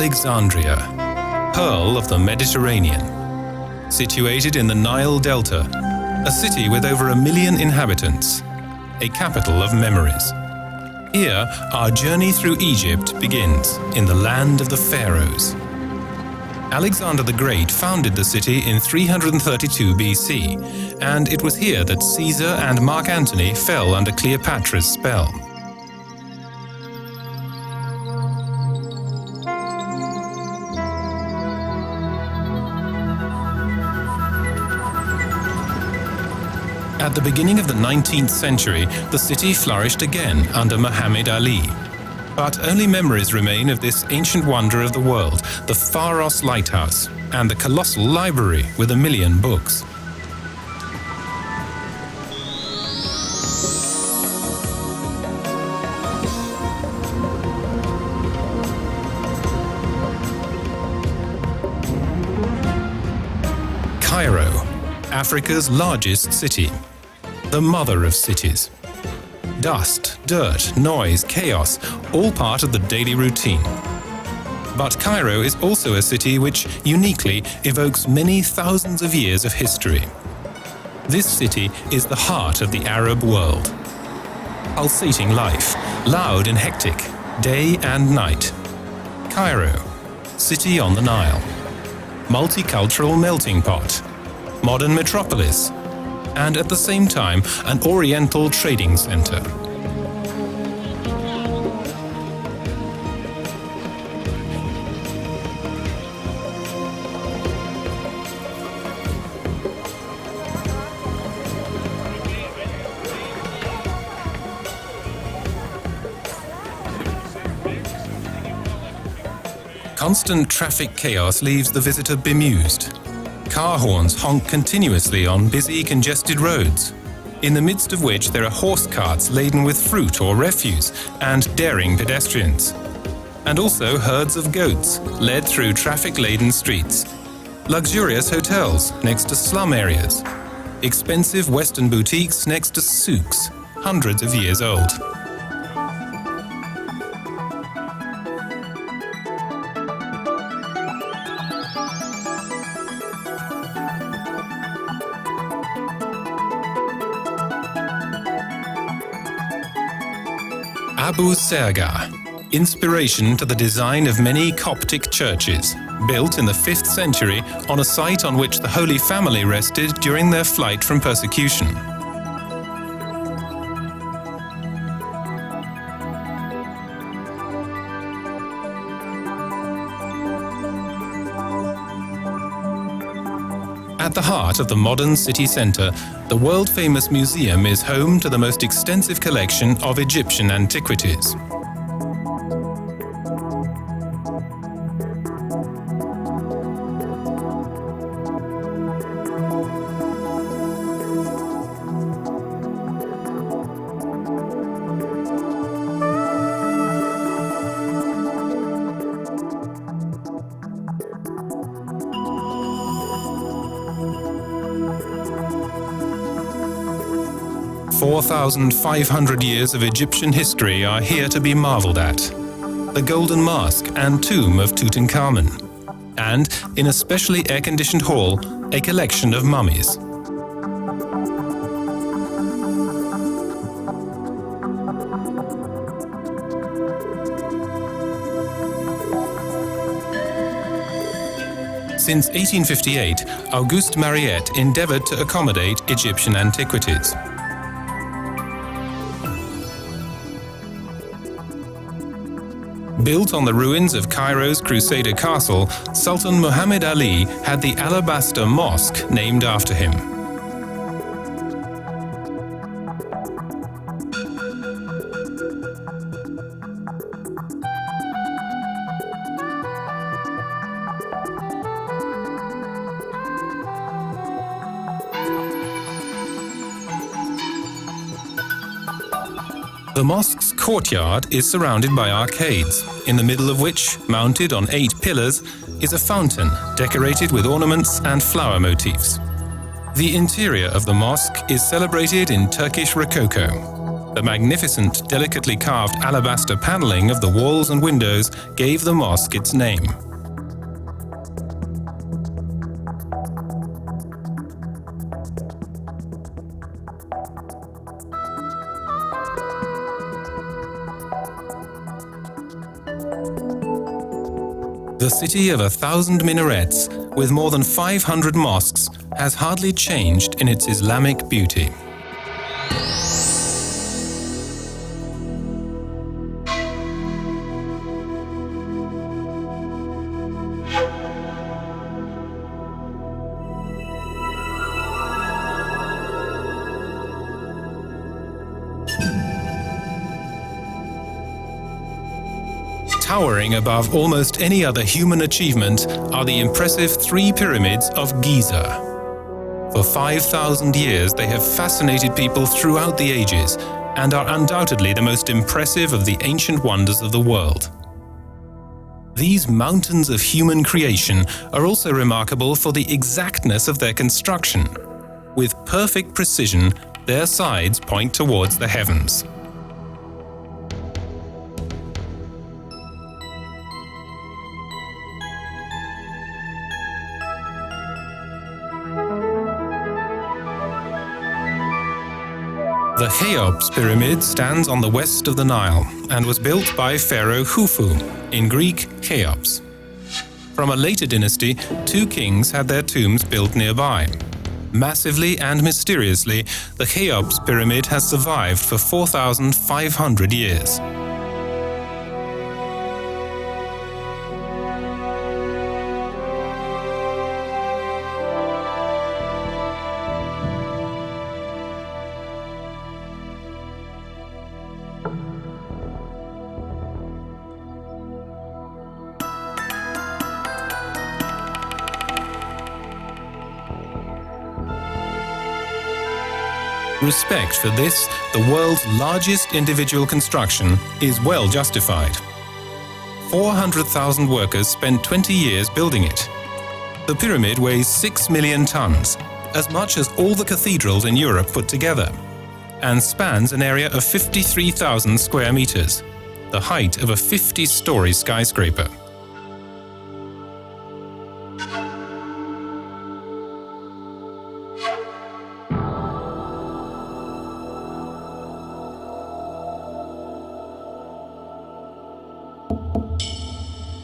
Alexandria, pearl of the Mediterranean. Situated in the Nile Delta, a city with over 1 million inhabitants, a capital of memories. Here, our journey through Egypt begins, in the land of the Pharaohs. Alexander the Great founded the city in 332 BC, and it was here that Caesar and Mark Antony fell under Cleopatra's spell. At the beginning of the 19th century, the city flourished again under Muhammad Ali. But only memories remain of this ancient wonder of the world, the Pharos Lighthouse, and the colossal library with 1 million books. Cairo, Africa's largest city, the mother of cities. Dust, dirt, noise, chaos, all part of the daily routine. But Cairo is also a city which uniquely evokes many thousands of years of history. This city is the heart of the Arab world. Pulsating life, loud and hectic, day and night. Cairo, city on the Nile. Multicultural melting pot. Modern metropolis. And at the same time, an oriental trading center. Constant traffic chaos leaves the visitor bemused. Car horns honk continuously on busy, congested roads, in the midst of which there are horse carts laden with fruit or refuse and daring pedestrians. And also herds of goats led through traffic-laden streets. Luxurious hotels next to slum areas. Expensive Western boutiques next to souks, hundreds of years old. Abu Simbel, inspiration to the design of many Coptic churches, built in the 5th century on a site on which the Holy Family rested during their flight from persecution. At the heart of the modern city centre, the world-famous museum is home to the most extensive collection of Egyptian antiquities. "4,500 years of Egyptian history are here to be marveled at. The Golden Mask and Tomb of Tutankamun, and, in a specially air-conditioned hall, a collection of mummies. Since 1858, Auguste Mariette endeavored to accommodate Egyptian antiquities. Built on the ruins of Cairo's Crusader castle, Sultan Muhammad Ali had the Alabaster Mosque named after him. The mosque's courtyard is surrounded by arcades, in the middle of which, mounted on 8 pillars, is a fountain decorated with ornaments and flower motifs. The interior of the mosque is celebrated in Turkish Rococo. The magnificent, delicately carved alabaster paneling of the walls and windows gave the mosque its name. The city of 1,000 minarets, with more than 500 mosques, has hardly changed in its Islamic beauty. Towering above almost any other human achievement are the impressive 3 pyramids of Gisa. For 5,000 years they have fascinated people throughout the ages and are undoubtedly the most impressive of the ancient wonders of the world. These mountains of human creation are also remarkable for the exactness of their construction. With perfect precision, their sides point towards the heavens. The Cheops Pyramid stands on the west of the Nile and was built by Pharaoh Khufu, in Greek Cheops. From a later dynasty, 2 kings had their tombs built nearby. Massively and mysteriously, the Cheops Pyramid has survived for 4,500 years. Respect for this, the world's largest individual construction, is well justified. 400,000 workers spent 20 years building it. The pyramid weighs 6 million tons, as much as all the cathedrals in Europe put together, and spans an area of 53,000 square meters, the height of a 50-story skyscraper.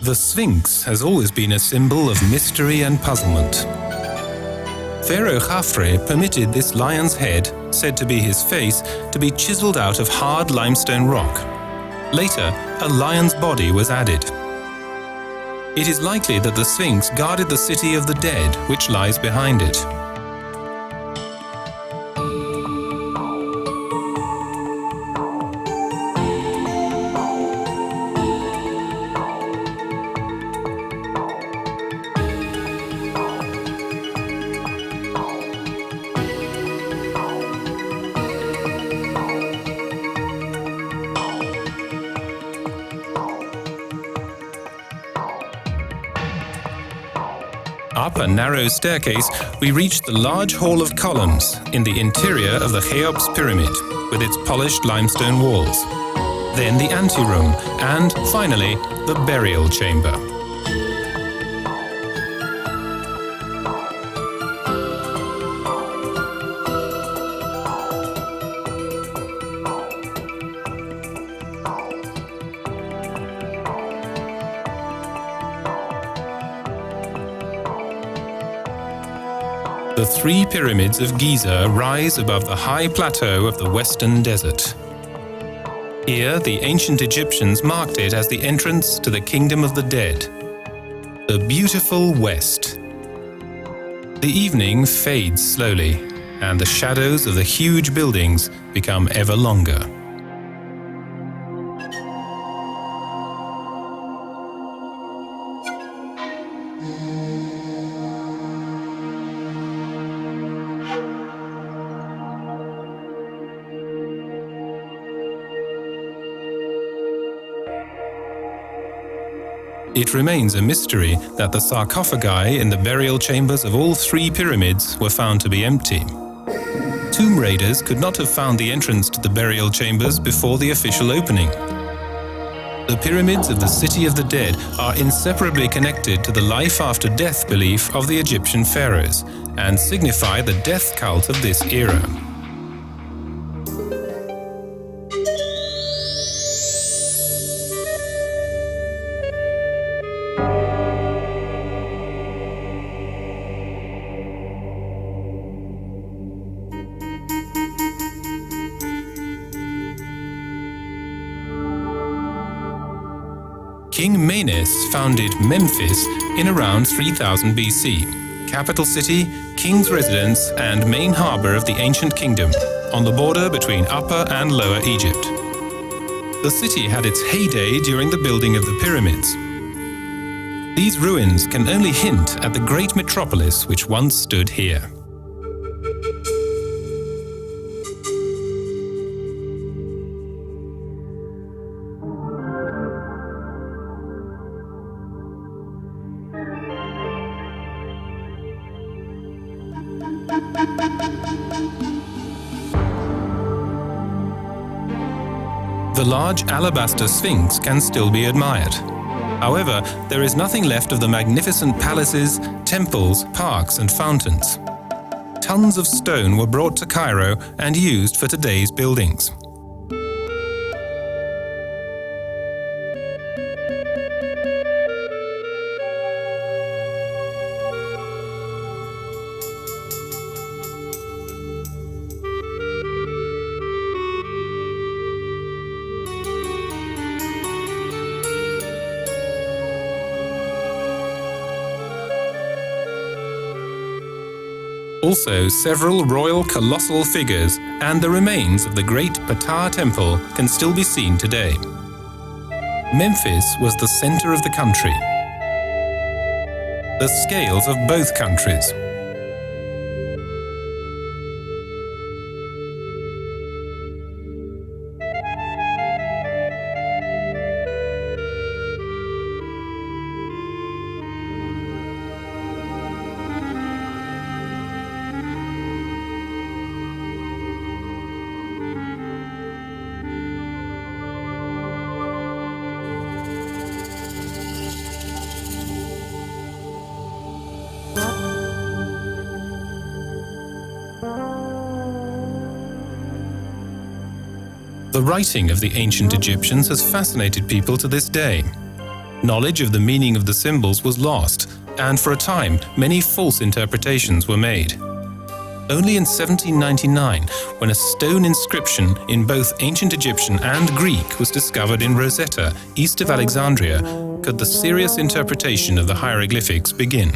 The Sphinx has always been a symbol of mystery and puzzlement. Pharaoh Khafre permitted this lion's head, said to be his face, to be chiseled out of hard limestone rock. Later, a lion's body was added. It is likely that the Sphinx guarded the city of the dead, which lies behind it. Up a narrow staircase, we reach the large hall of columns in the interior of the Cheops Pyramid, with its polished limestone walls. Then the anteroom, and finally, the burial chamber. The 3 pyramids of Giza rise above the high plateau of the Western Desert. Here, the ancient Egyptians marked it as the entrance to the kingdom of the dead, the beautiful West. The evening fades slowly, and the shadows of the huge buildings become ever longer. It remains a mystery that the sarcophagi in the burial chambers of all 3 pyramids were found to be empty. tomb raiders could not have found the entrance to the burial chambers before the official opening. The pyramids of the City of the Dead are inseparably connected to the life-after-death belief of the Egyptian pharaohs and signify the death cult of this era. King Menes founded Memphis in around 3000 BC, capital city, king's residence, and main harbour of the ancient kingdom, on the border between Upper and Lower Egypt. The city had its heyday during the building of the pyramids. These ruins can only hint at the great metropolis which once stood here. The large alabaster Sphinx can still be admired. However, there is nothing left of the magnificent palaces, temples, parks, and fountains. Tons of stone were brought to Cairo and used for today's buildings. Also, several royal colossal figures and the remains of the great Ptah Temple can still be seen today. Memphis was the center of the country. The scales of both countries. The writing of the ancient Egyptians has fascinated people to this day. Knowledge of the meaning of the symbols was lost, and for a time, many false interpretations were made. Only in 1799, when a stone inscription in both ancient Egyptian and Greek was discovered in Rosetta, east of Alexandria, could the serious interpretation of the hieroglyphics begin.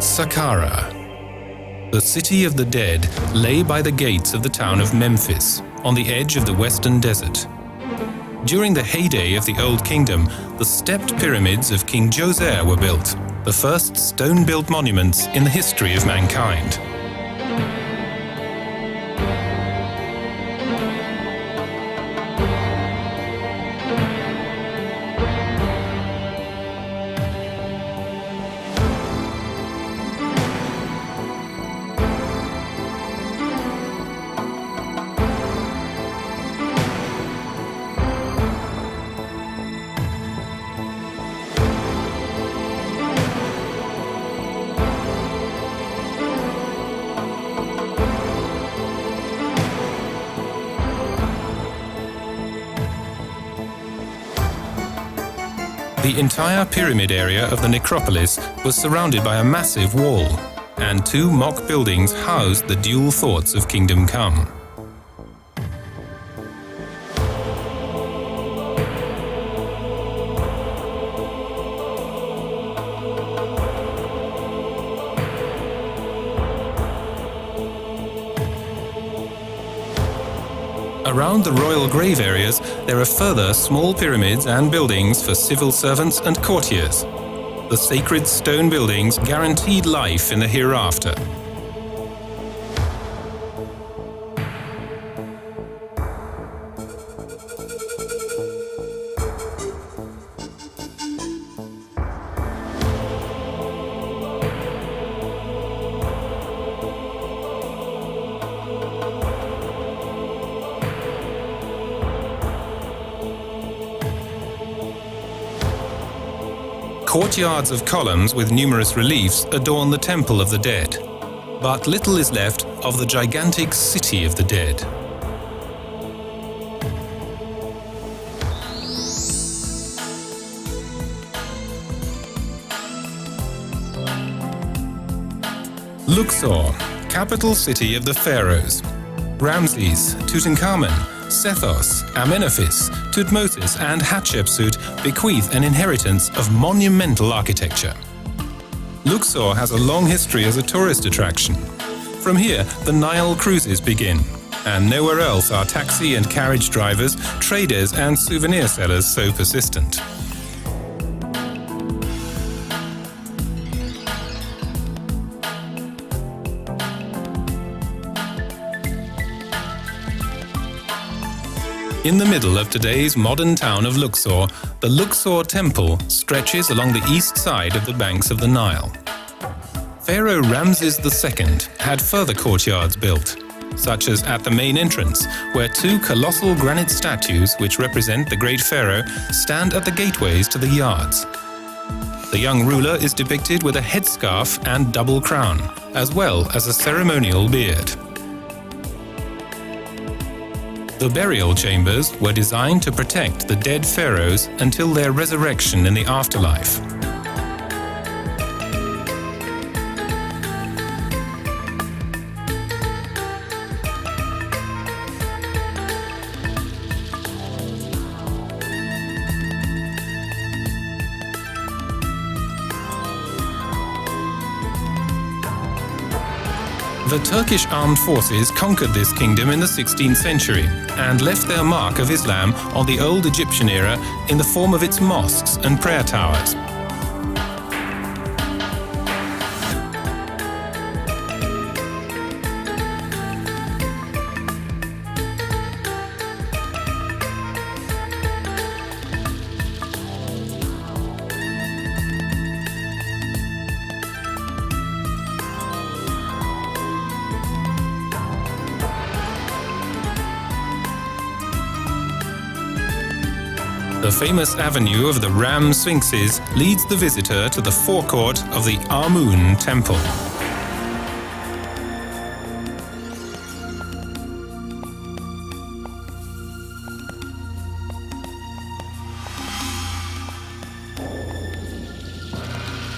Saqqara. The City of the Dead lay by the gates of the town of Memphis, on the edge of the Western Desert. During the heyday of the Old Kingdom, the stepped pyramids of King Djoser were built, the first stone-built monuments in the history of mankind. The entire pyramid area of the necropolis was surrounded by a massive wall, and two mock buildings housed the dual thoughts of Kingdom Come. Around the royal grave areas, there are further small pyramids and buildings for civil servants and courtiers. The sacred stone buildings guaranteed life in the hereafter. Courtyards of columns with numerous reliefs adorn the Temple of the Dead, but little is left of the gigantic City of the Dead. Luxor, capital city of the Pharaohs. Ramses, Tutankamun, Sethos, Amenephis, Tutmosis and Hatshepsut bequeath an inheritance of monumental architecture. Luxor has a long history as a tourist attraction. From here, the Nile cruises begin, and nowhere else are taxi and carriage drivers, traders and souvenir sellers so persistent. In the middle of today's modern town of Luxor, the Luxor Temple stretches along the east side of the banks of the Nile. Pharaoh Ramses II had further courtyards built, such as at the main entrance, where two colossal granite statues which represent the great pharaoh stand at the gateways to the yards. The young ruler is depicted with a headscarf and double crown, as well as a ceremonial beard. The burial chambers were designed to protect the dead pharaohs until their resurrection in the afterlife. The Turkish armed forces conquered this kingdom in the 16th century and left their mark of Islam on the old Egyptian era in the form of its mosques and prayer towers. The famous avenue of the Ram Sphinxes leads the visitor to the forecourt of the Amun Temple.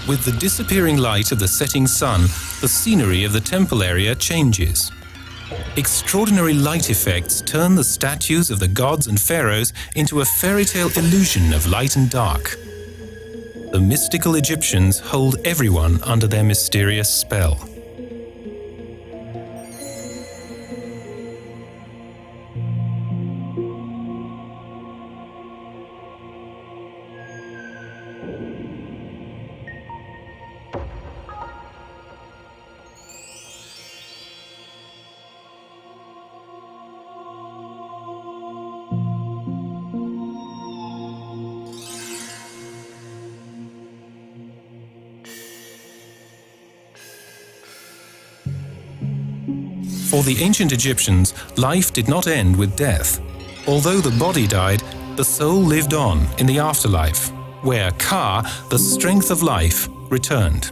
With the disappearing light of the setting sun, the scenery of the temple area changes. Extraordinary light effects turn the statues of the gods and pharaohs into a fairy tale illusion of light and dark. The mystical Egyptians hold everyone under their mysterious spell. For the ancient Egyptians, life did not end with death. Although the body died, the soul lived on in the afterlife, where Ka, the strength of life, returned.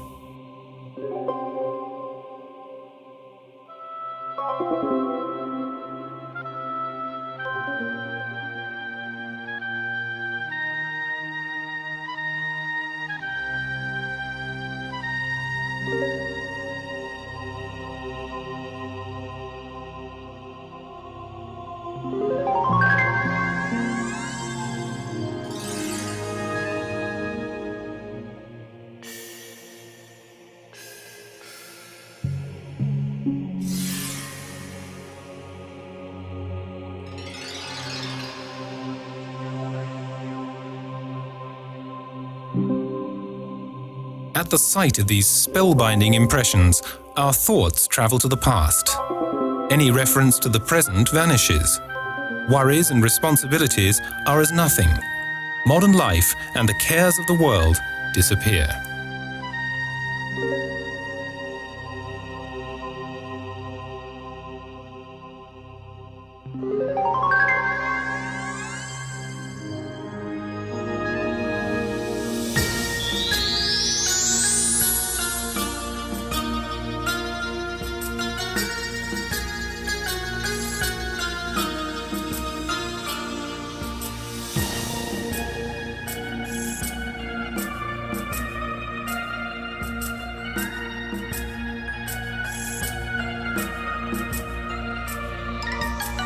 At the sight of these spellbinding impressions, our thoughts travel to the past. Any reference to the present vanishes. Worries and responsibilities are as nothing. Modern life and the cares of the world disappear.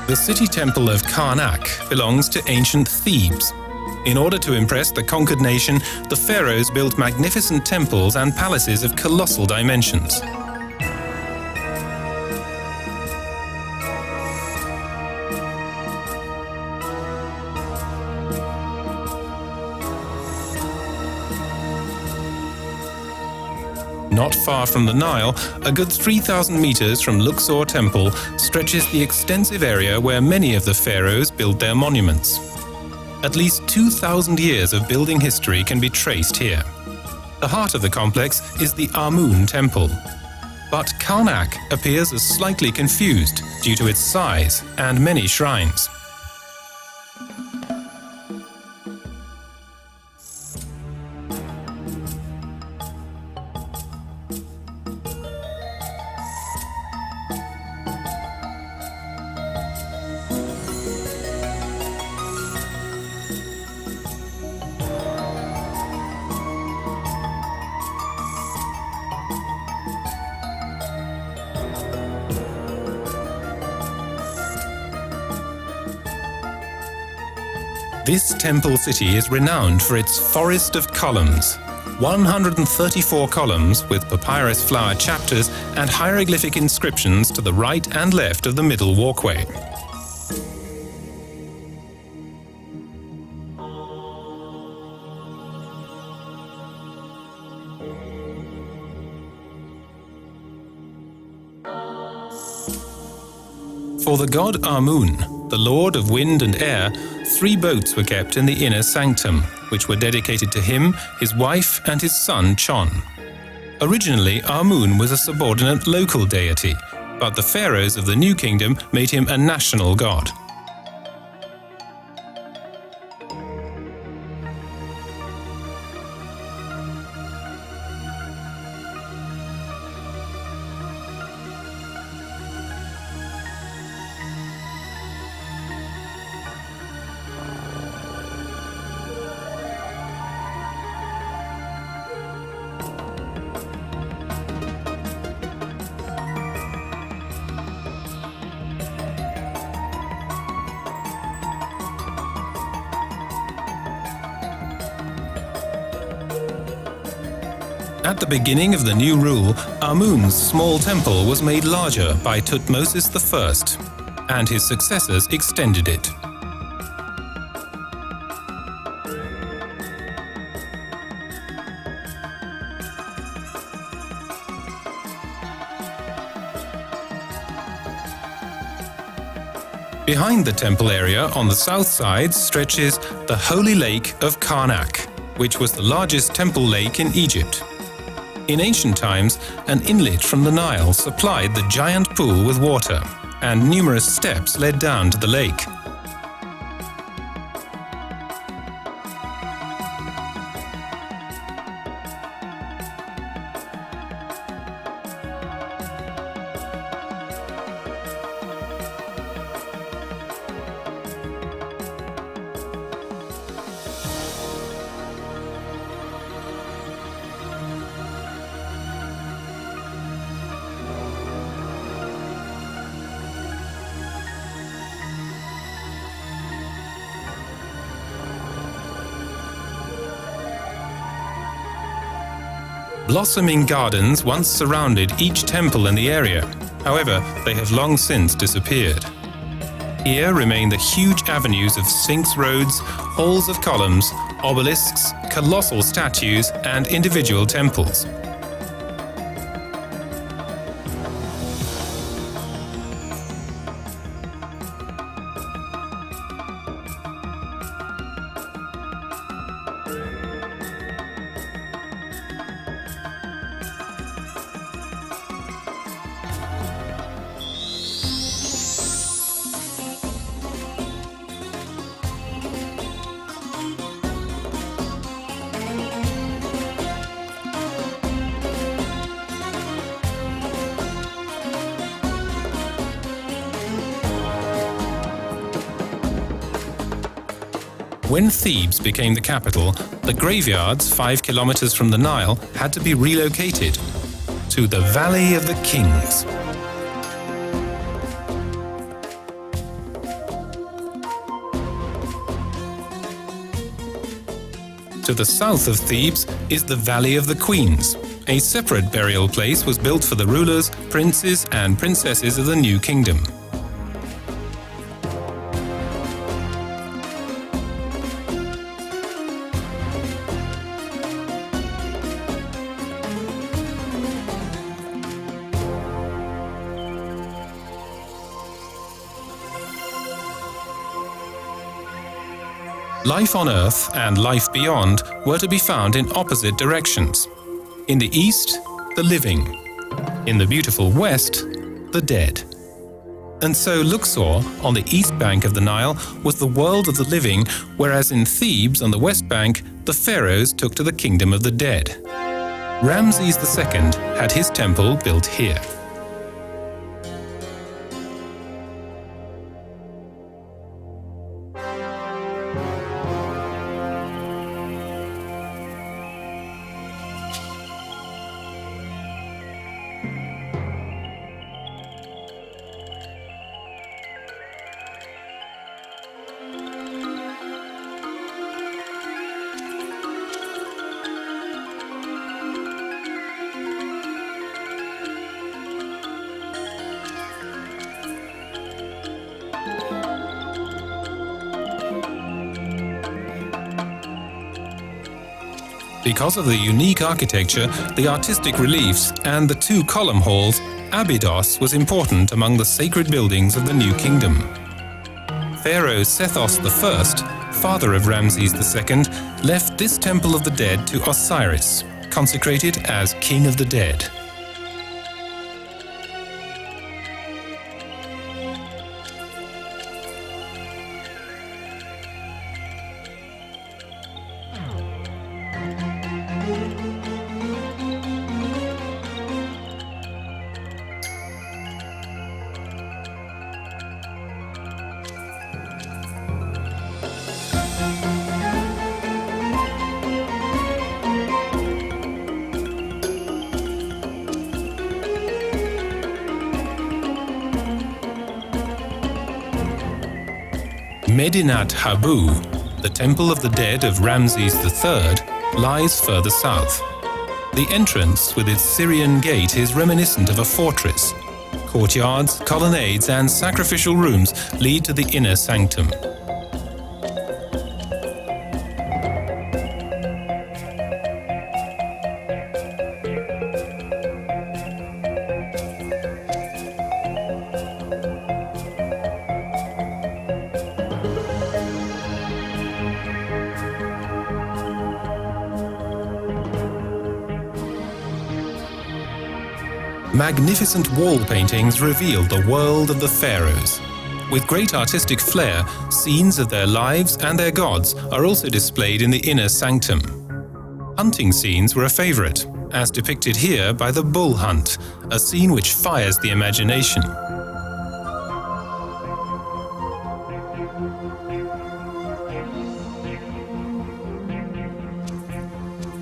The city temple of Karnak belongs to ancient Thebes. In order to impress the conquered nation, the pharaohs built magnificent temples and palaces of colossal dimensions. Not far from the Nile, a good 3,000 meters from Luxor Temple, stretches the extensive area where many of the pharaohs built their monuments. At least 2,000 years of building history can be traced here. The heart of the complex is the Amun Temple. But Karnak appears as slightly confused due to its size and many shrines. This temple city is renowned for its forest of columns. 134 columns with papyrus flower chapters and hieroglyphic inscriptions to the right and left of the middle walkway. For the god Amun, the lord of wind and air, 3 boats were kept in the inner sanctum, which were dedicated to him, his wife, and his son Chon. Originally, Amun was a subordinate local deity, but the pharaohs of the New Kingdom made him a national god. At the beginning of the new rule, Amun's small temple was made larger by Thutmose I, and his successors extended it. Behind the temple area on the south side stretches the Holy Lake of Karnak, which was the largest temple lake in Egypt. In ancient times, an inlet from the Nile supplied the giant pool with water, and numerous steps led down to the lake. Blossoming gardens once surrounded each temple in the area. However, they have long since disappeared. Here remain the huge avenues of Sphinx roads, halls of columns, obelisks, colossal statues, and individual temples. When Thebes became the capital, the graveyards 5 kilometers from the Nile had to be relocated to the Valley of the Kings. To the south of Thebes is the Valley of the Queens. A separate burial place was built for the rulers, princes, and princesses of the new kingdom. Life on Earth and life beyond were to be found in opposite directions. In the east, the living. In the beautiful west, the dead. And so Luxor, on the east bank of the Nile, was the world of the living, whereas in Thebes, on the west bank, the pharaohs took to the kingdom of the dead. Ramses II had his temple built here. Because of the unique architecture, the artistic reliefs, and the 2 column halls, Abydos was important among the sacred buildings of the new kingdom. Pharaoh Sethos I, father of Ramses II, left this temple of the dead to Osiris, consecrated as King of the Dead. Medinat Habu, the Temple of the Dead of Ramses III, lies further south. The entrance with its Syrian gate is reminiscent of a fortress. Courtyards, colonnades, and sacrificial rooms lead to the inner sanctum. Magnificent wall paintings reveal the world of the pharaohs. With great artistic flair, scenes of their lives and their gods are also displayed in the inner sanctum. Hunting scenes were a favorite, as depicted here by the bull hunt, a scene which fires the imagination.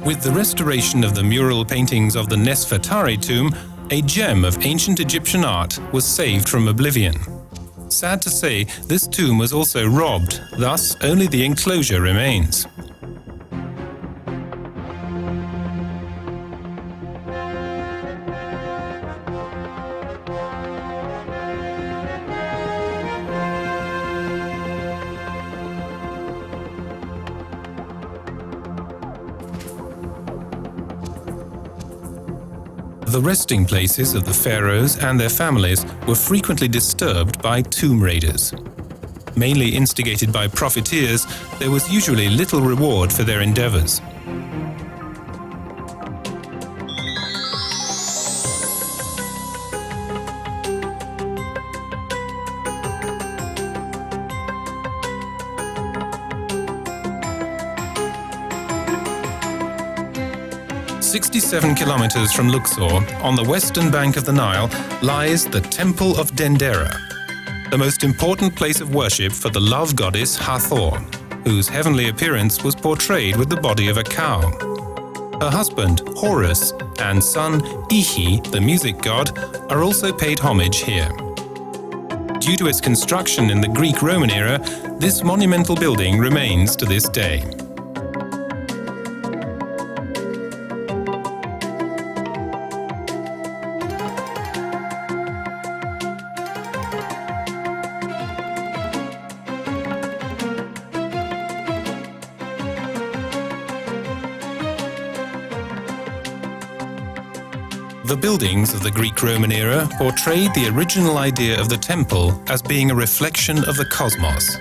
With the restoration of the mural paintings of the Nesfertari tomb, a gem of ancient Egyptian art was saved from oblivion. Sad to say, this tomb was also robbed, thus only the enclosure remains. The resting places of the pharaohs and their families were frequently disturbed by tomb raiders. Mainly instigated by profiteers, there was usually little reward for their endeavors. "67 kilometers from Luxor, on the western bank of the Nile, lies the Temple of Dendera, the most important place of worship for the love goddess Hathor, whose heavenly appearance was portrayed with the body of a cow. Her husband, Horus, and son, Ihi, the music god, are also paid homage here. Due to its construction in the Greek-Roman era, this monumental building remains to this day. The buildings of the Greek-Roman era portrayed the original idea of the temple as being a reflection of the cosmos.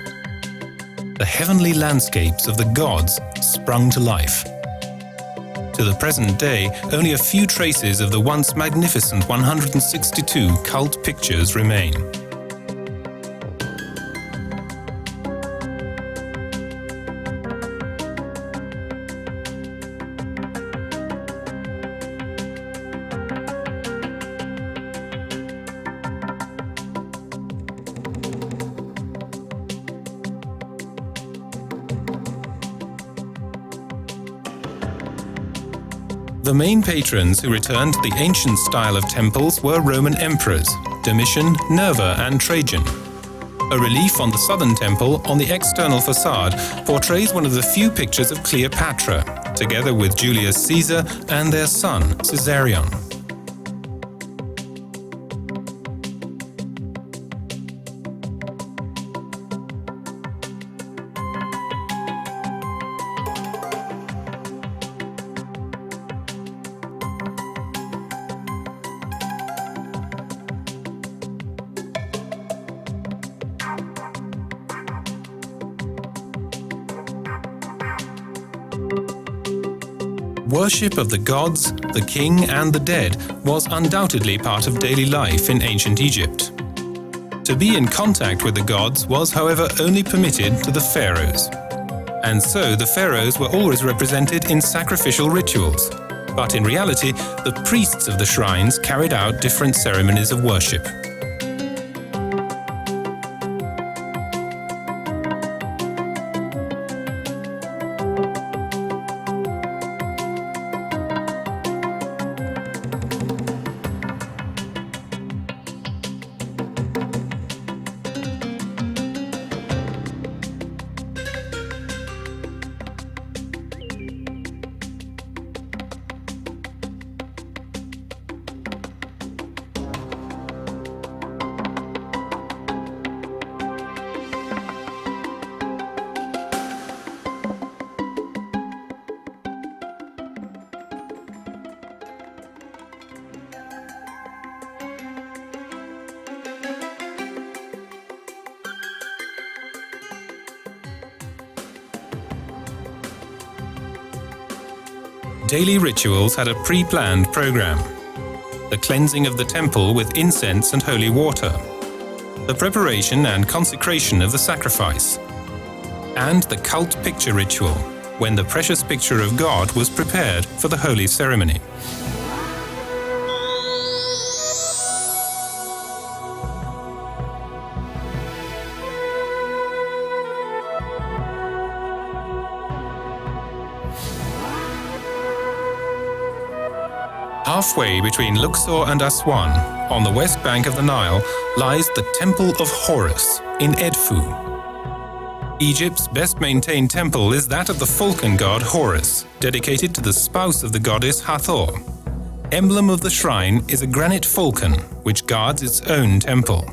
The heavenly landscapes of the gods sprung to life. To the present day, only a few traces of the once magnificent 162 cult pictures remain. The main patrons who returned to the ancient style of temples were Roman emperors, Domitian, Nerva, and Trajan. A relief on the southern temple on the external facade portrays one of the few pictures of Cleopatra, together with Julius Caesar and their son, Caesarion. Worship of the gods, the king, and the dead was undoubtedly part of daily life in ancient Egypt. To be in contact with the gods was, however, only permitted to the pharaohs. And so the pharaohs were always represented in sacrificial rituals. But in reality, the priests of the shrines carried out different ceremonies of worship. Daily rituals had a pre-planned program. The cleansing of the temple with incense and holy water. The preparation and consecration of the sacrifice. And the cult picture ritual, when the precious picture of God was prepared for the holy ceremony. Halfway between Luxor and Aswan, on the west bank of the Nile, lies the Temple of Horus in Edfu. Egypt's best-maintained temple is that of the falcon god Horus, dedicated to the spouse of the goddess Hathor. Emblem of the shrine is a granite falcon, which guards its own temple.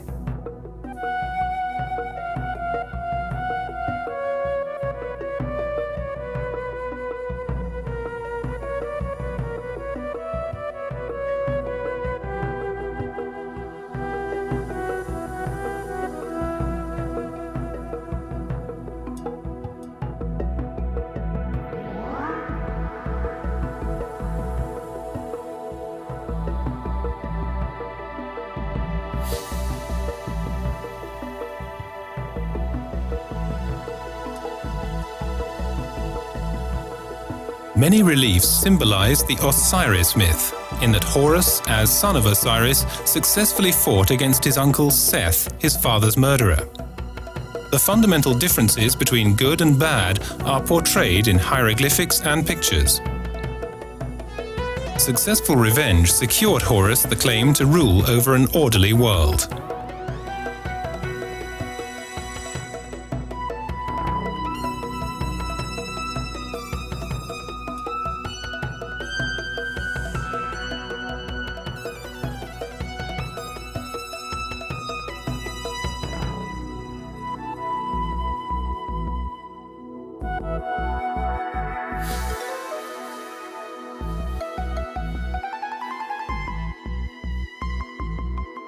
Many reliefs symbolize the Osiris myth, in that Horus, as son of Osiris, successfully fought against his uncle Seth, his father's murderer. The fundamental differences between good and bad are portrayed in hieroglyphics and pictures. Successful revenge secured Horus the claim to rule over an orderly world.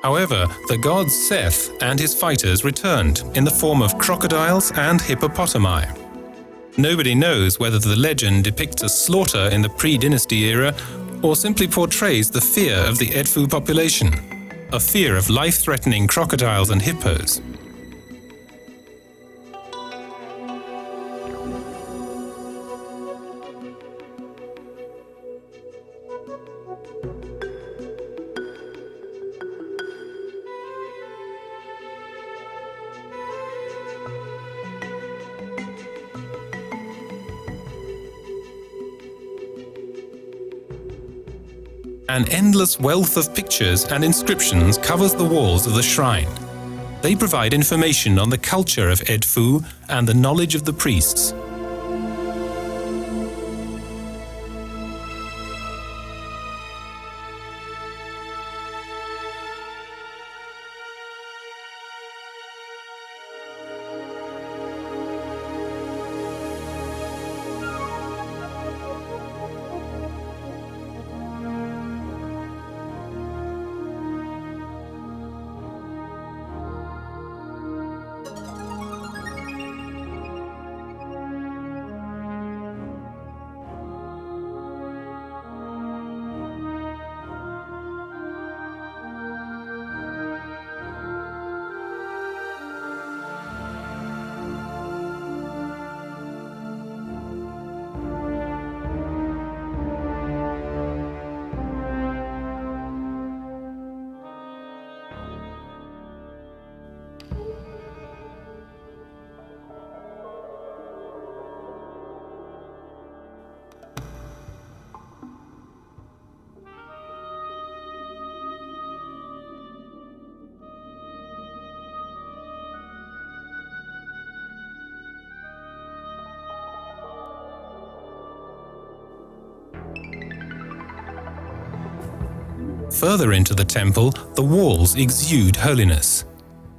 However, the god Seth and his fighters returned in the form of crocodiles and hippopotami. Nobody knows whether the legend depicts a slaughter in the pre-dynasty era or simply portrays the fear of the Edfu population, a fear of life-threatening crocodiles and hippos. An endless wealth of pictures and inscriptions covers the walls of the shrine. They provide information on the culture of Edfu and the knowledge of the priests. Further into the temple, the walls exude holiness.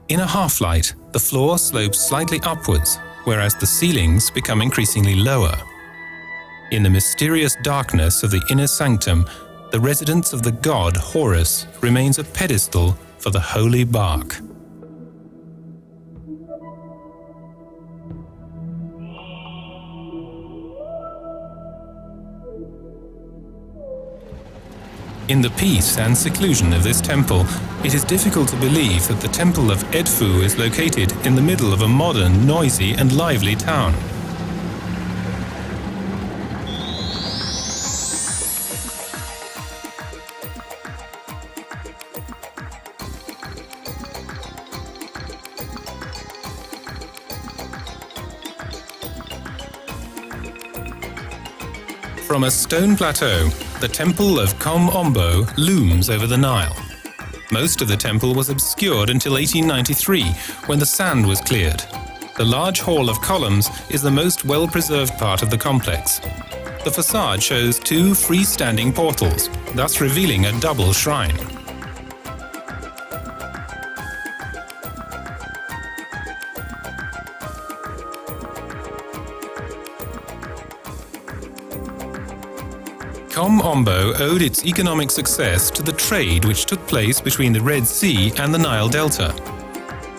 In a half-light, the floor slopes slightly upwards, whereas the ceilings become increasingly lower. In the mysterious darkness of the inner sanctum, the residence of the god Horus remains a pedestal for the holy bark. In the peace and seclusion of this temple, it is difficult to believe that the Temple of Edfu is located in the middle of a modern, noisy and lively town. From a stone plateau, the Temple of Kom Ombo looms over the Nile. Most of the temple was obscured until 1893, when the sand was cleared. The large hall of columns is the most well-preserved part of the complex. The facade shows two freestanding portals, thus revealing a double shrine. Kom Ombo owed its economic success to the trade which took place between the Red Sea and the Nile Delta.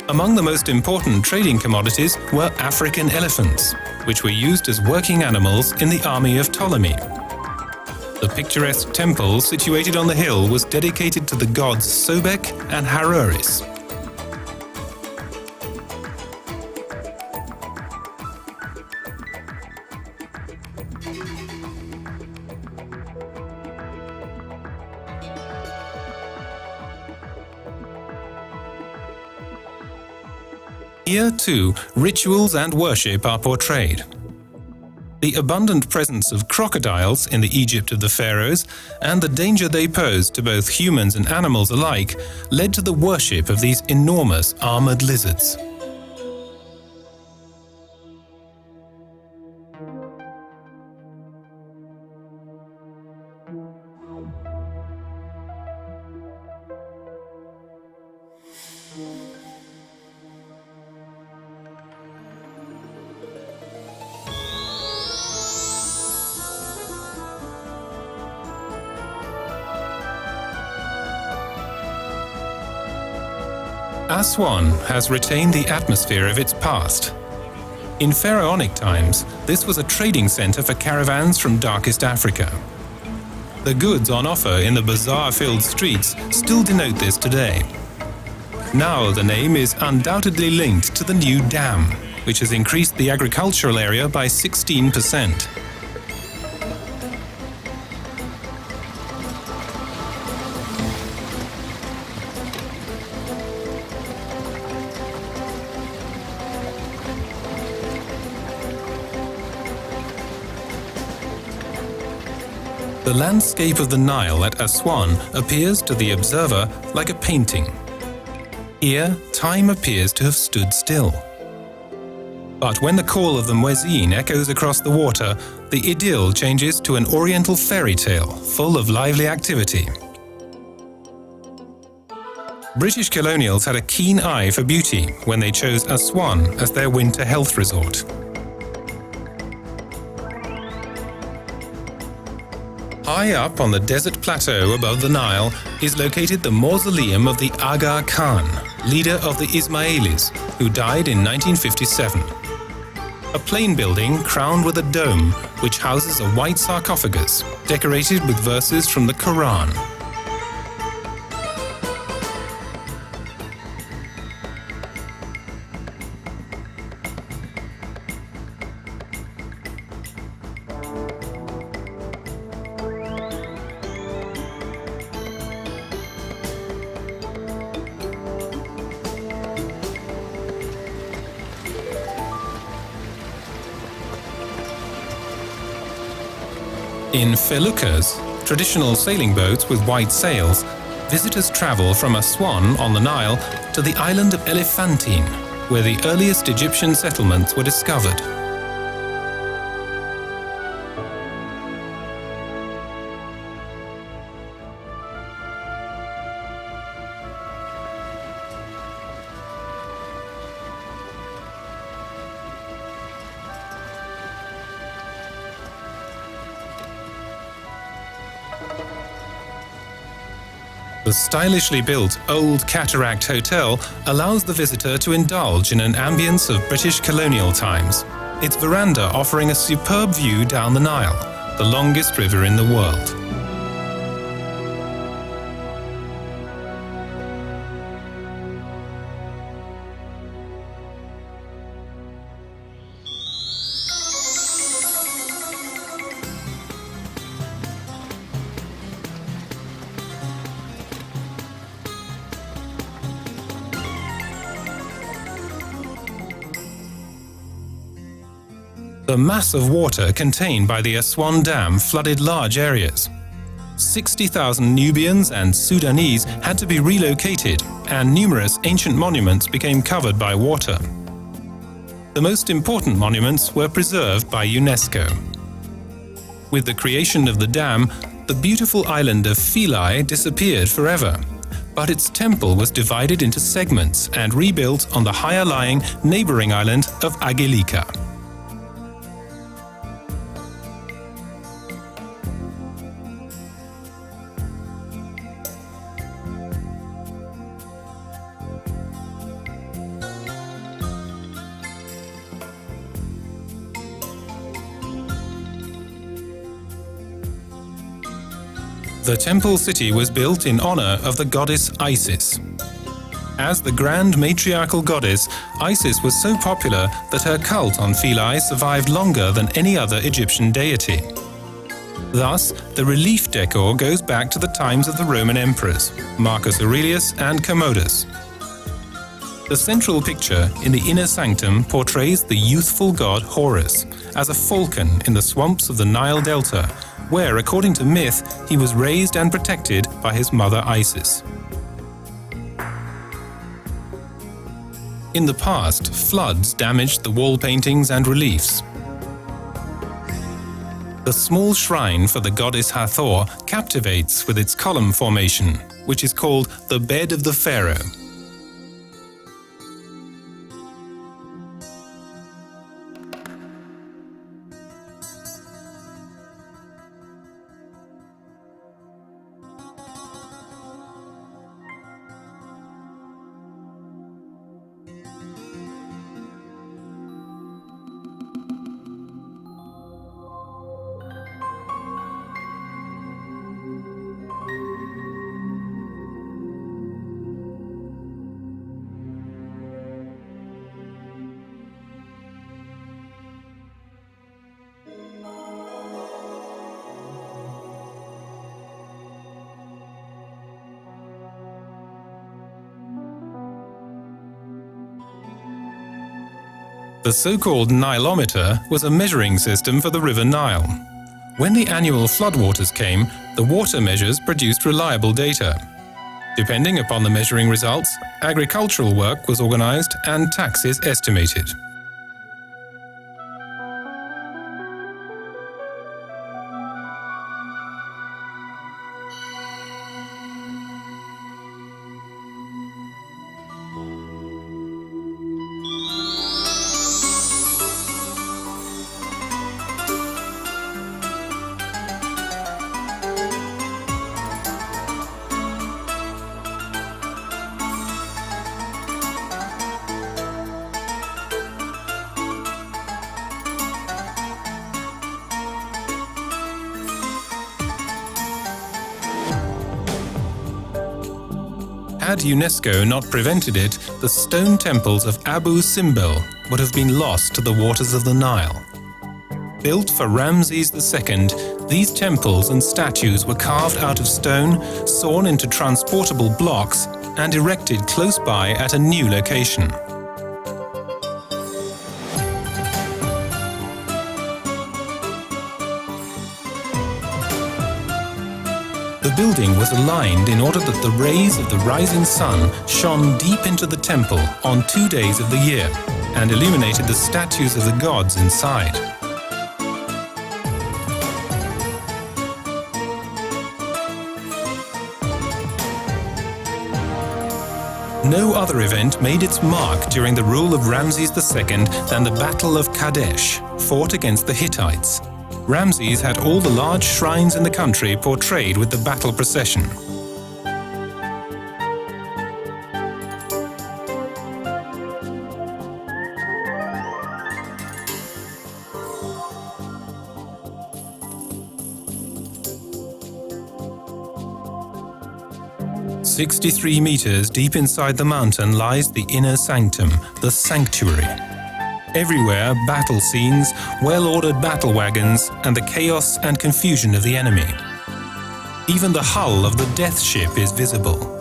Among the most important trading commodities were African elephants, which were used as working animals in the army of Ptolemy. The picturesque temple situated on the hill was dedicated to the gods Sobek and Haroeris. Here, too, rituals and worship are portrayed. The abundant presence of crocodiles in the Egypt of the pharaohs and the danger they posed to both humans and animals alike led to the worship of these enormous armored lizards. Aswan has retained the atmosphere of its past. In pharaonic times, this was a trading center for caravans from darkest Africa. The goods on offer in the bazaar-filled streets still denote this today. Now the name is undoubtedly linked to the new dam, which has increased the agricultural area by 16%. The landscape of the Nile at Aswan appears to the observer like a painting. Here, time appears to have stood still. But when the call of the muezzin echoes across the water, the idyll changes to an oriental fairy tale full of lively activity. British colonials had a keen eye for beauty when they chose Aswan as their winter health resort. High up on the desert plateau above the Nile is located the mausoleum of the Aga Khan, leader of the Ismailis, who died in 1957. A plain building crowned with a dome which houses a white sarcophagus decorated with verses from the Quran. In feluccas, traditional sailing boats with white sails, visitors travel from Aswan on the Nile to the island of Elephantine, where the earliest Egyptian settlements were discovered. The stylishly built Old Cataract Hotel allows the visitor to indulge in an ambience of British colonial times, its veranda offering a superb view down the Nile, the longest river in the world. The mass of water contained by the Aswan Dam flooded large areas. 60,000 Nubians and Sudanese had to be relocated, and numerous ancient monuments became covered by water. The most important monuments were preserved by UNESCO. With the creation of the dam, the beautiful island of Philae disappeared forever, but its temple was divided into segments and rebuilt on the higher-lying neighboring island of Agilika. The temple city was built in honor of the goddess Isis. As the grand matriarchal goddess, Isis was so popular that her cult on Philae survived longer than any other Egyptian deity. Thus, the relief decor goes back to the times of the Roman emperors, Marcus Aurelius and Commodus. The central picture in the inner sanctum portrays the youthful god Horus as a falcon in the swamps of the Nile Delta, where, according to myth, he was raised and protected by his mother Isis. In the past, floods damaged the wall paintings and reliefs. The small shrine for the goddess Hathor captivates with its column formation, which is called the bed of the pharaoh. The so-called Nilometer was a measuring system for the River Nile. When the annual floodwaters came, the water measures produced reliable data. Depending upon the measuring results, agricultural work was organized and taxes estimated. Had UNESCO not prevented it, the stone temples of Abu Simbel would have been lost to the waters of the Nile. Built for Ramses II, these temples and statues were carved out of stone, sawn into transportable blocks, and erected close by at a new location. The building was aligned in order that the rays of the rising sun shone deep into the temple on 2 days of the year and illuminated the statues of the gods inside. No other event made its mark during the rule of Ramses II than the Battle of Kadesh, fought against the Hittites. Ramses had all the large shrines in the country portrayed with the battle procession. "63 meters deep inside the mountain lies the inner sanctum, the sanctuary. Everywhere, battle scenes, well-ordered battle wagons, and the chaos and confusion of the enemy. Even the hull of the death ship is visible.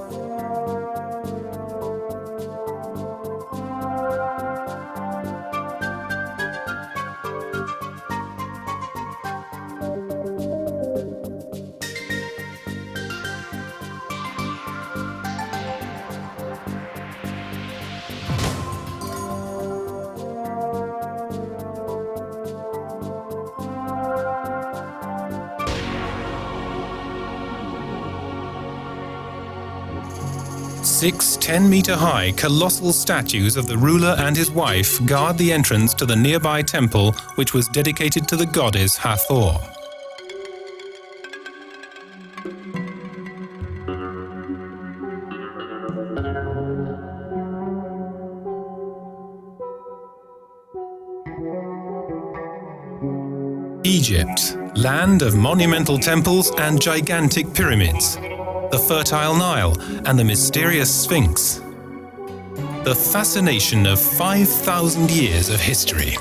Six 10-meter-high colossal statues of the ruler and his wife guard the entrance to the nearby temple, which was dedicated to the goddess Hathor. Egypt, land of monumental temples and gigantic pyramids. The fertile Nile and the mysterious Sphinx. The fascination of 5,000 years of history.